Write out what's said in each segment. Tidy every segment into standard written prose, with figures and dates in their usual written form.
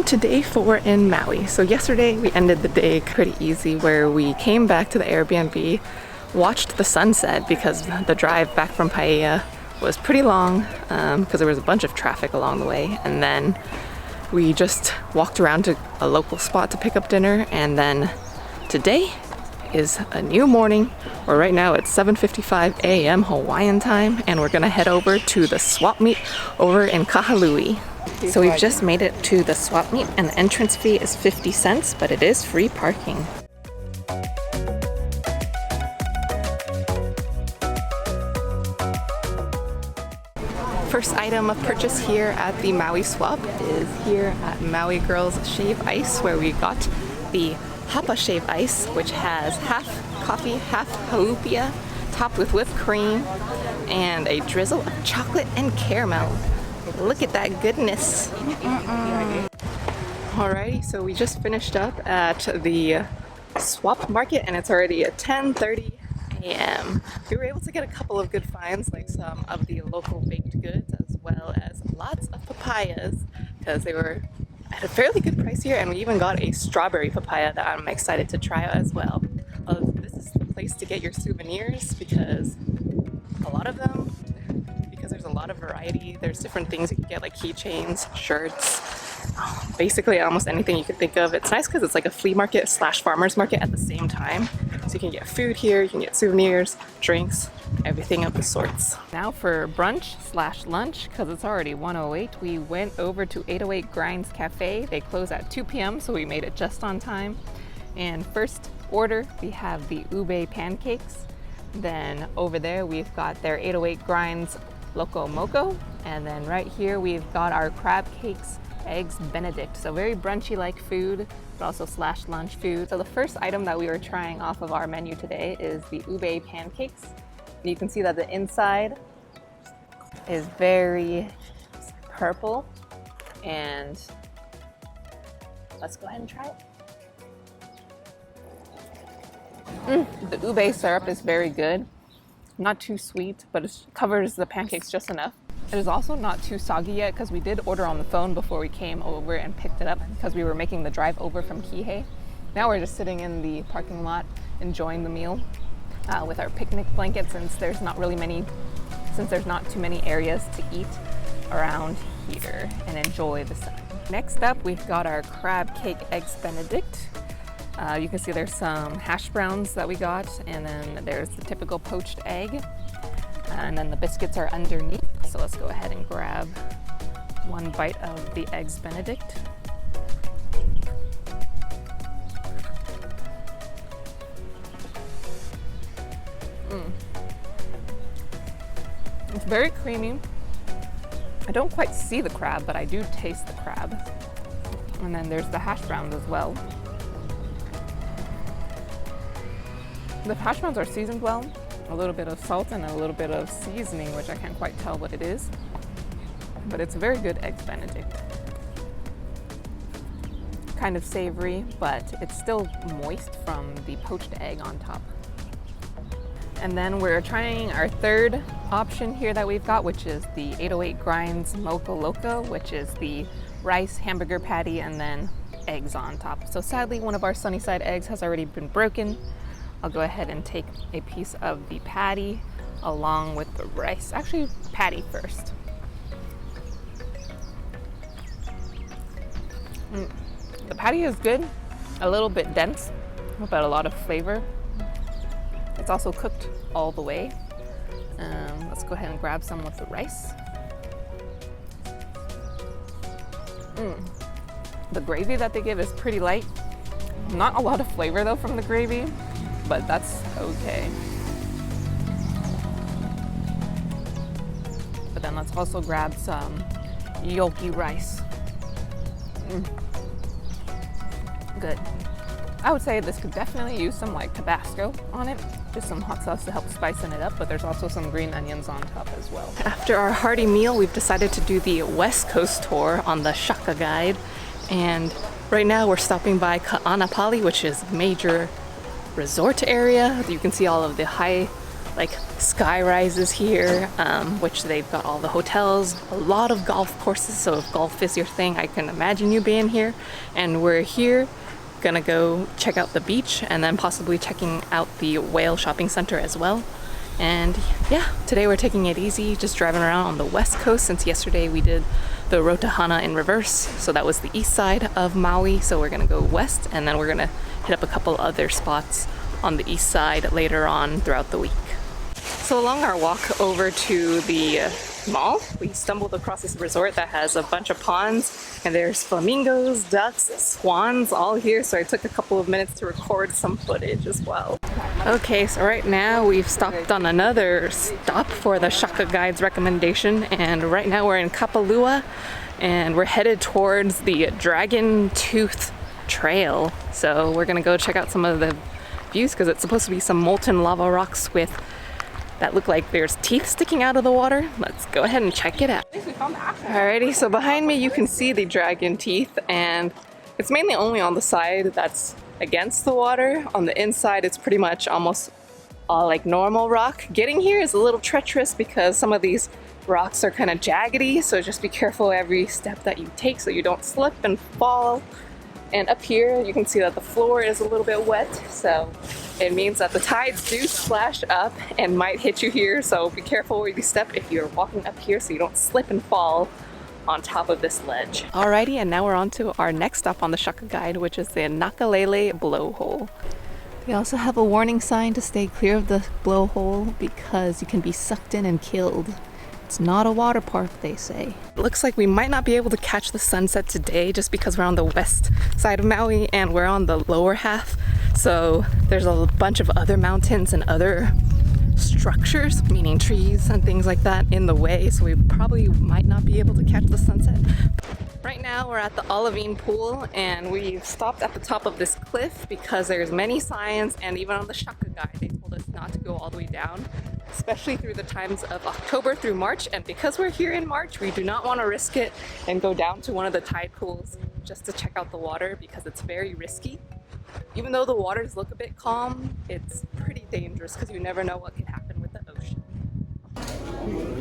welcome to day 4 in Maui. So yesterday we ended the day pretty easy where we came back to the Airbnb, watched the sunset because the drive back from Paia was pretty long because there was a bunch of traffic along the way, and then we just walked around to a local spot to pick up dinner, and then today is a new morning where right now it's 7:55 a.m. Hawaiian time, and we're gonna head over to the swap meet over in Kahului. So we've just made it to the swap meet, and the entrance fee is 50 cents, but it is free parking. First item of purchase here at the Maui Swap is here at Maui Girls Shave Ice, where we got the Hapa Shave Ice, which has half coffee, half haupia, topped with whipped cream, and a drizzle of chocolate and caramel. Look at that goodness. Alrighty, so we just finished up at the swap market, and it's already at 10:30 a.m. We were able to get a couple of good finds, like some of the local baked goods, as well as lots of papayas, because they were at a fairly good price here, and we even got a strawberry papaya that I'm excited to try out as well. This is the place to get your souvenirs because there's a lot of variety. There's different things you can get, like keychains, shirts, basically almost anything you can think of. It's nice because it's like a flea market slash farmer's market at the same time. So you can get food here, you can get souvenirs, drinks, everything of the sorts. Now for brunch slash lunch, because it's already 1:08, we went over to 808 Grinds Cafe. They close at 2 p.m., so we made it just on time. And first order, we have the ube pancakes. Then over there, we've got their 808 Grinds Loco Moco. And then right here, we've got our crab cakes, eggs Benedict. So very brunchy like food, but also slash lunch food. So the first item that we were trying off of our menu today is the ube pancakes. And you can see that the inside is very purple, and let's go ahead and try it. The ube syrup is very good. Not too sweet, but it covers the pancakes just enough. It is also not too soggy yet because we did order on the phone before we came over and picked it up because we were making the drive over from Kihei. Now we're just sitting in the parking lot enjoying the meal with our picnic blanket since there's not too many areas to eat around here and enjoy the sun. Next up, we've got our crab cake eggs Benedict. You can see there's some hash browns that we got, and then there's the typical poached egg, and then the biscuits are underneath. So let's go ahead and grab one bite of the eggs Benedict. It's very creamy. I don't quite see the crab, but I do taste the crab. And then there's the hash browns as well. The hash browns are seasoned well, a little bit of salt and a little bit of seasoning, which I can't quite tell what it is, but it's a very good eggs Benedict. Kind of savory, but it's still moist from the poached egg on top. And then we're trying our third option here that we've got, which is the 808 Grinds Mocha Loca, which is the rice hamburger patty and then eggs on top. So sadly, one of our Sunnyside eggs has already been broken. I'll go ahead and take a piece of the patty along with the rice. Actually, patty first. The patty is good, a little bit dense, but a lot of flavor. It's also cooked all the way. Let's go ahead and grab some with the rice. The gravy that they give is pretty light. Not a lot of flavor though from the gravy, but that's okay. But then let's also grab some yoki rice. Good. I would say this could definitely use some like Tabasco on it, just some hot sauce to help spicing it up, but there's also some green onions on top as well. After our hearty meal, we've decided to do the West Coast tour on the Shaka Guide, and right now we're stopping by Ka'anapali, which is a major resort area. You can see all of the high like sky rises here, which they've got all the hotels, a lot of golf courses. So if golf is your thing, I can imagine you being here. And we're here gonna go check out the beach and then possibly checking out the whale shopping center as well. And yeah, today we're taking it easy, just driving around on the west coast since yesterday we did the Rotahana in reverse. So that was the east side of Maui. So we're gonna go west and then we're gonna hit up a couple other spots on the east side later on throughout the week. So along our walk over to the mall, we stumbled across this resort that has a bunch of ponds, and there's flamingos, ducks, swans all here, so I took a couple of minutes to record some footage as well. Okay, so right now we've stopped on another stop for the Shaka Guide's recommendation, and right now we're in Kapalua and we're headed towards the Dragon Tooth Trail. So we're gonna go check out some of the views because it's supposed to be some molten lava rocks with that look like there's teeth sticking out of the water. Let's go ahead and check it out. Alrighty, so behind me you can see the dragon teeth, and it's mainly only on the side that's against the water. On the inside it's pretty much almost all like normal rock. Getting here is a little treacherous because some of these rocks are kind of jaggedy, so just be careful every step that you take so you don't slip and fall. And up here you can see that the floor is a little bit wet, so it means that the tides do splash up and might hit you here, so be careful where you step if you're walking up here so you don't slip and fall on top of this ledge. Alrighty, and now we're on to our next stop on the Shaka Guide, which is the Nakalele blowhole. They also have a warning sign to stay clear of the blowhole because you can be sucked in and killed. It's not a water park, they say. It looks like we might not be able to catch the sunset today just because we're on the west side of Maui and we're on the lower half. So there's a bunch of other mountains and other structures, meaning trees and things like that, in the way. So we probably might not be able to catch the sunset. Right now we're at the Olivine Pool and we've stopped at the top of this cliff because there's many signs, and even on the Shaka Guide they told us not to go all the way down, especially through the times of October through March. And because we're here in March, we do not want to risk it and go down to one of the tide pools just to check out the water because it's very risky. Even though the waters look a bit calm, it's pretty dangerous because you never know what can happen with the ocean.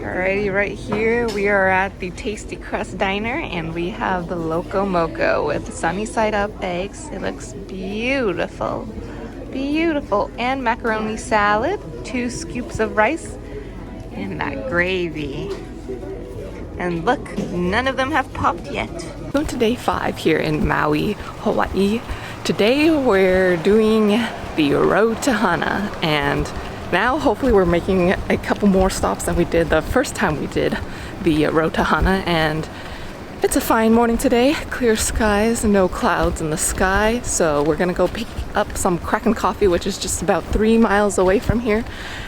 Alrighty, right here we are at the Tasty Crust Diner and we have the Loco Moco with sunny side up eggs. It looks beautiful. Beautiful. And macaroni salad, 2 scoops of rice, and that gravy. And look, none of them have popped yet. Going to day 5 here in Maui, Hawaii. Today we're doing the Rotahana, and now hopefully we're making a couple more stops than we did the first time we did the Rotahana. And it's a fine morning today, clear skies, no clouds in the sky. So we're gonna go pick up some Kraken coffee, which is just about 3 miles away from here.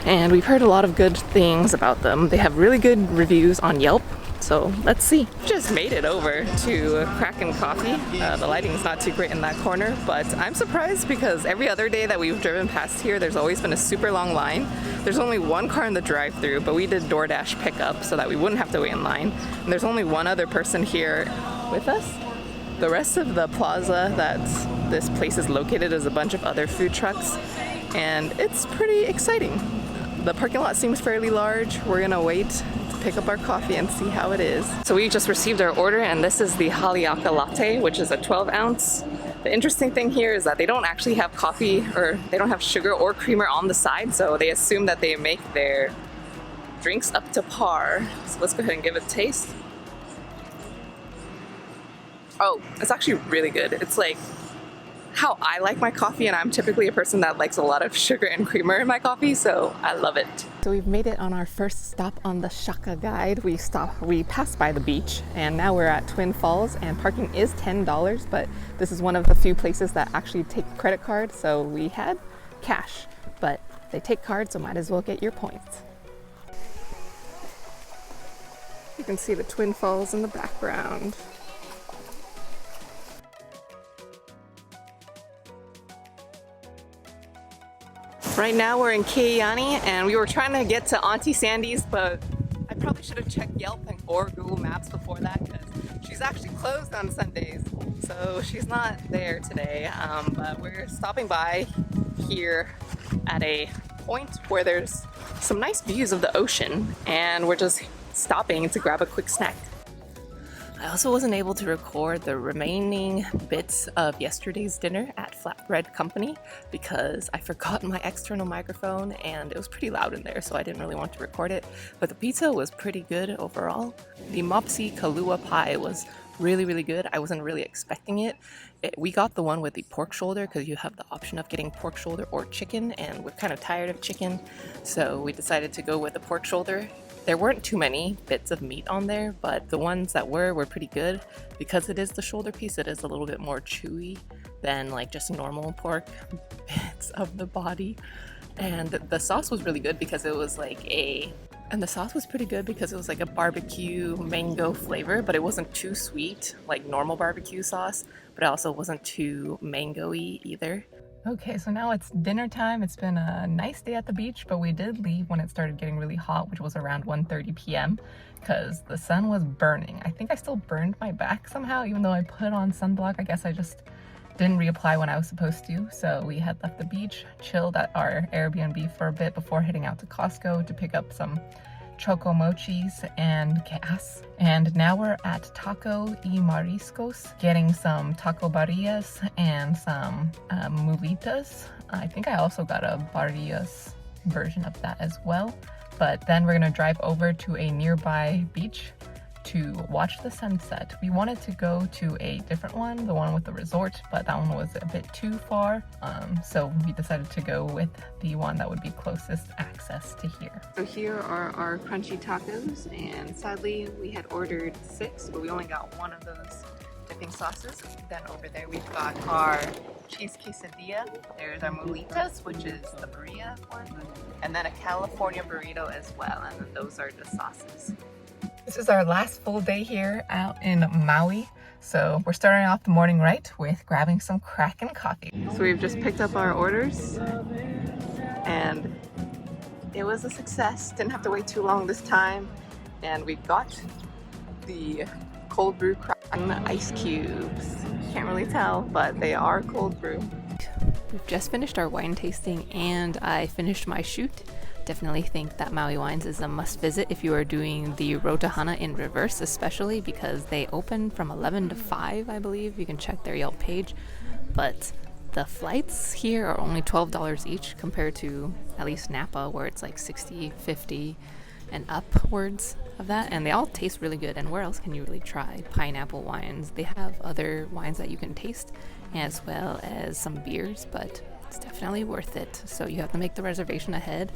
And we've heard a lot of good things about them. They have really good reviews on Yelp. So let's see. Just made it over to Kraken Coffee. The lighting's not too great in that corner, but I'm surprised because every other day that we've driven past here, there's always been a super long line. There's only one car in the drive-thru, but we did DoorDash pickup so that we wouldn't have to wait in line. And there's only one other person here with us. The rest of the plaza that this place is located is a bunch of other food trucks, and it's pretty exciting. The parking lot seems fairly large. We're gonna wait pick up our coffee and see how it is. So we just received our order, and this is the Haleaka Latte, which is a 12 ounce. The interesting thing here is that they don't actually have coffee, or they don't have sugar or creamer on the side, so they assume that they make their drinks up to par. So let's go ahead and give it a taste. Oh, it's actually really good. It's like how I like my coffee, and I'm typically a person that likes a lot of sugar and creamer in my coffee, so I love it. So we've made it on our first stop on the Shaka Guide. We passed by the beach, and now we're at Twin Falls, and parking is $10, but this is one of the few places that actually take credit cards, so we had cash, but they take cards, so might as well get your points. You can see the Twin Falls in the background. Right now we're in Ke'iani, and we were trying to get to Auntie Sandy's, but I probably should have checked Yelp or Google Maps before that, because She's actually closed on Sundays, so she's not there today, but we're stopping by here at a point where there's some nice views of the ocean, and we're just stopping to grab a quick snack. I also wasn't able to record the remaining bits of yesterday's dinner at Flatbread Company because I forgot my external microphone and it was pretty loud in there, so I didn't really want to record it. But the pizza was pretty good overall. The Mopsy Kalua pie was really good. I wasn't really expecting it. We got the one with the pork shoulder because you have the option of getting pork shoulder or chicken, and we're kind of tired of chicken, so we decided to go with the pork shoulder. There weren't too many bits of meat on there, but the ones that were pretty good. Because it is the shoulder piece, it is a little bit more chewy than like just normal pork bits of the body. And the sauce was really good because it was like a barbecue mango flavor, but it wasn't too sweet like normal barbecue sauce, but it also wasn't too mango-y either. Okay, so now it's dinner time. It's been a nice day at the beach, but we did leave when it started getting really hot, which was around 1:30 p.m. because the sun was burning. I think I still burned my back somehow, even though I put on sunblock. I guess I just didn't reapply when I was supposed to. So we had left the beach, chilled at our Airbnb for a bit before heading out to Costco to pick up some choco mochis and gas. And now we're at Taco y Mariscos getting some taco barrillas and some mulitas. I think I also got a barrillas version of that as well. But then we're gonna drive over to a nearby beach to watch the sunset. We wanted to go to a different one, the one with the resort, but that one was a bit too far. So we decided to go with the one that would be closest access to here. So here are our crunchy tacos, and sadly we had ordered 6, but we only got 1 of those dipping sauces. Then over there we've got our cheese quesadilla. There's our mulitas, which is the burrito one, and then a California burrito as well, and then those are the sauces. This is our last full day here out in Maui, so we're starting off the morning right with grabbing some Kraken coffee. So we've just picked up our orders, and it was a success. Didn't have to wait too long this time, and we got the cold brew Kraken ice cubes. Can't really tell, but they are cold brew. We've just finished our wine tasting, and I finished my shoot. Definitely think that Maui Wines is a must visit if you are doing the Road to Hana in reverse, especially because they open from 11 to 5, I believe. You can check their Yelp page, but the flights here are only $12 each compared to at least Napa, where it's like 60, 50 and upwards of that, and they all taste really good. And where else can you really try pineapple wines? They have other wines that you can taste as well as some beers, but it's definitely worth it. So you have to make the reservation ahead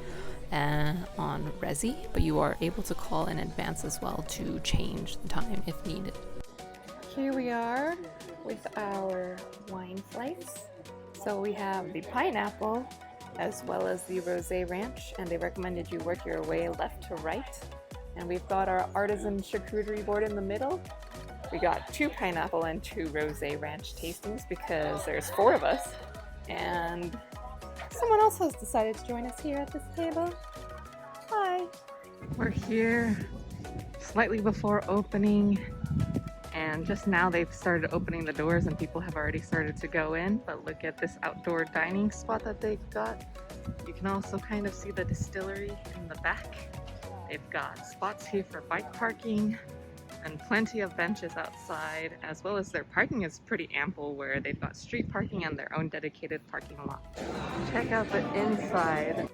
on Resi, but you are able to call in advance as well to change the time if needed. Here we are with our wine flights. So we have the pineapple as well as the rosé ranch, and they recommended you work your way left to right. And we've got our artisan charcuterie board in the middle. We got 2 pineapple and 2 rosé ranch tastings because there's 4 of us, and someone else has decided to join us here at this table. Hi! We're here slightly before opening, and just now they've started opening the doors and people have already started to go in. But look at this outdoor dining spot that they've got. You can also kind of see the distillery in the back. They've got spots here for bike parking and plenty of benches outside, as well as their parking is pretty ample, where they've got street parking and their own dedicated parking lot. Check out the inside.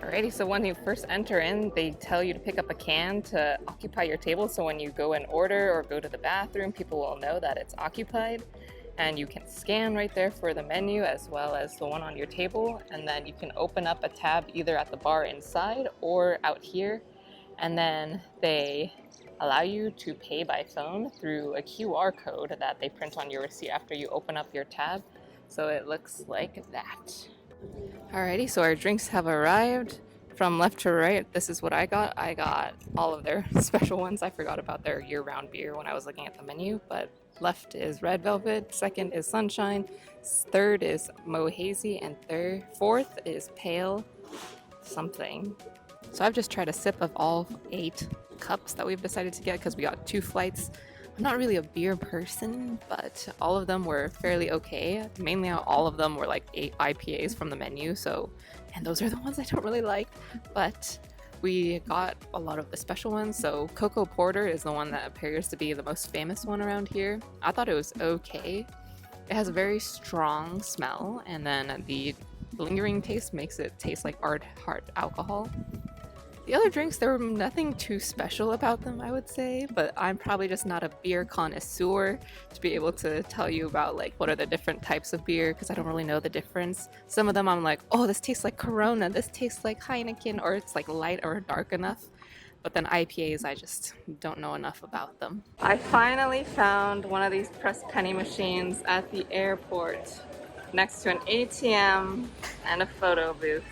Alrighty, so when you first enter in, they tell you to pick up a can to occupy your table, so when you go and order or go to the bathroom, people will know that it's occupied. And you can scan right there for the menu as well as the one on your table, and then you can open up a tab either at the bar inside or out here, and then they allow you to pay by phone through a QR code that they print on your receipt after you open up your tab. So it looks like that. Alrighty, so our drinks have arrived. From left to right, this is what I got. I got all of their special ones. I forgot about their year-round beer when I was looking at the menu, but left is Red Velvet, second is Sunshine, third is Mo Hazy, and fourth is Pale something. So I've just tried a sip of all 8 cups that we've decided to get because we got 2 flights. I'm not really a beer person, but all of them were fairly okay. Mainly all of them were like 8 IPAs from the menu, and those are the ones I don't really like. But we got a lot of the special ones. So Cocoa Porter is the one that appears to be the most famous one around here. I thought it was okay. It has a very strong smell, and then the lingering taste makes it taste like hard alcohol. The other drinks, there were nothing too special about them, I would say, but I'm probably just not a beer connoisseur to be able to tell you about like what are the different types of beer because I don't really know the difference. Some of them I'm like, oh, this tastes like Corona, this tastes like Heineken, or it's like light or dark enough. But then IPAs, I just don't know enough about them. I finally found one of these press penny machines at the airport next to an ATM and a photo booth.